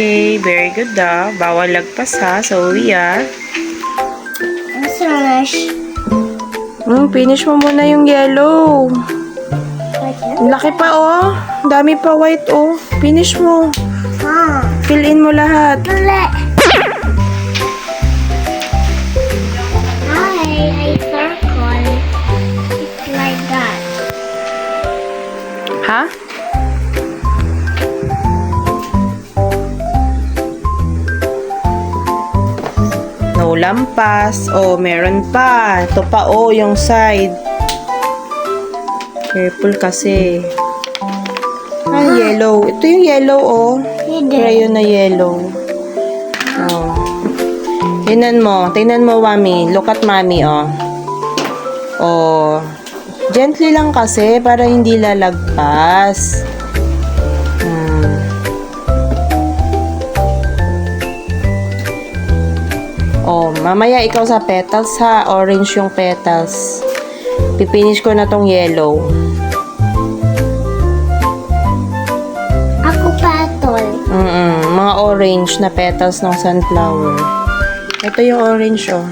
Okay, very good daw. Bawal lagpas ha, Zoe finish mo muna yung yellow. Laki pa oh. Dami pa white oh. Finish mo. Fill in mo lahat. I circle. It's like that. Ha? No lampas. Oh, meron pa. Ito pa oh, yung side. Careful kasi. Yellow. Ito yung yellow oh. Crayon na yellow. Oh. Tingnan mo, mami. Look at mami, oh. Oh. Gently lang kasi para hindi lalagpas. Oh, mamaya ikaw sa petals ha. Orange yung petals. Pipinish ko na tong yellow. Ako petal. Mga orange na petals ng sunflower. Ito yung orange, oh.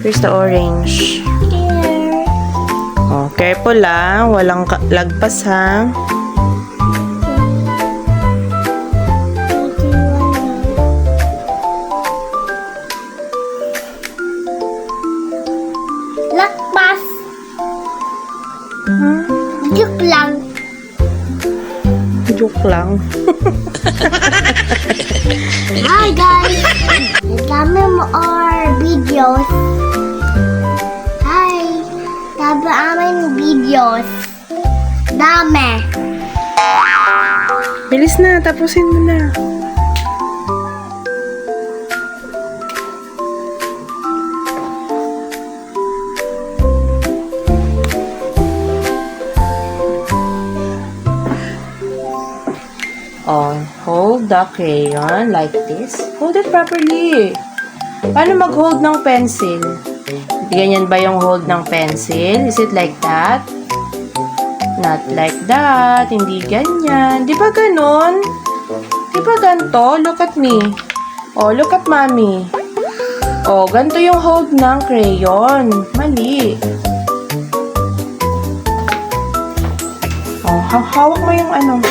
Here's the orange. Here. Oh, careful lang. Walang lagpas, ha. Lakpas. Joke lang. Joke lang. Hi guys. Dami mo our videos. Hi. Dami aming videos. Dami. Bilis na. Tapusin mo na. Oh, hold the crayon like this. Hold it properly. Paano mag-hold ng pencil? Ganyan ba yung hold ng pencil? Is it like that? Not like that. Hindi ganyan. Di ba ganon? Di ba ganito? Look at me. Oh, look at mommy. Oh, ganito yung hold ng crayon. Mali. Oh, hawak mo yung ano.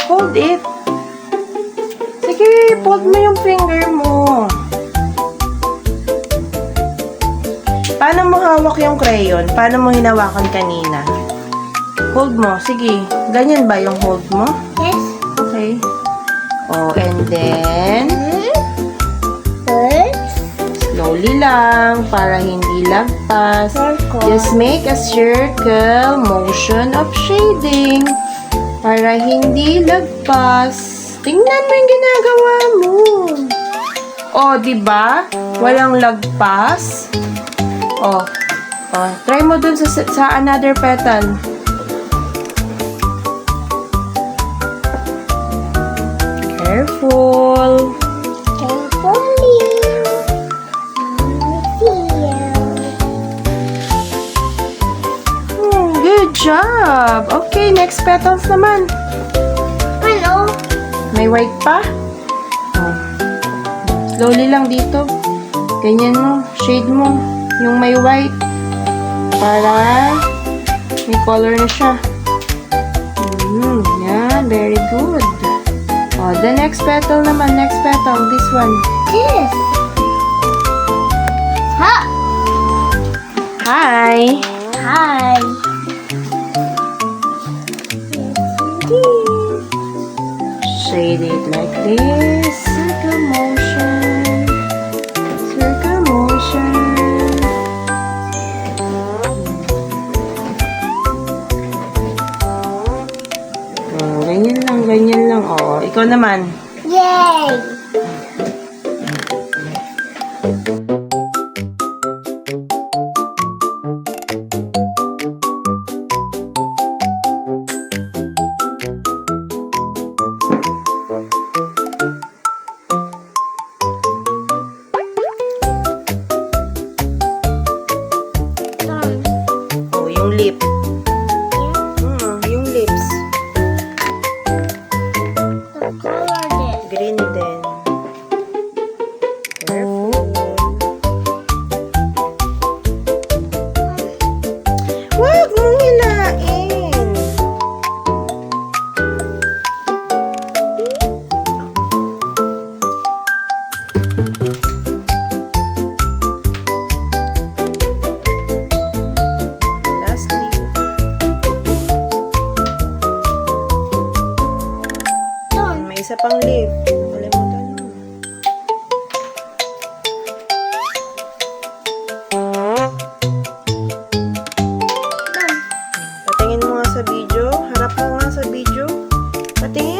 Hold it. Sige, hold mo yung finger mo. Paano mo hawak yung crayon? Paano mo hinawakan kanina? Hold mo. Sige. Ganyan ba yung hold mo? Yes. Okay. Oh, and then, slowly lang para hindi lagpas. Circle. Just make a circle motion of shading. Para hindi lagpas. Tingnan mo yung ginagawa mo. Oh, di ba? Walang lagpas. Oh. Oh, try mo dun sa another petal. Careful. Carefully. Good job. Okay, next petals naman. Ano? May white pa? Oh. Slowly lang dito. Ganyan mo. Shade mo. Yung may white. Para may color na siya. Yan. Very good. Oh, the next petal naman. Next petal. This one. This. Ha! Hi. Hi. Shade it like this. Circle motion. Circle motion. Oh, ganyan lang, ganyan lang. Oh, ikaw naman. Yay! Oh, yung lip. Yung lips. Patingin.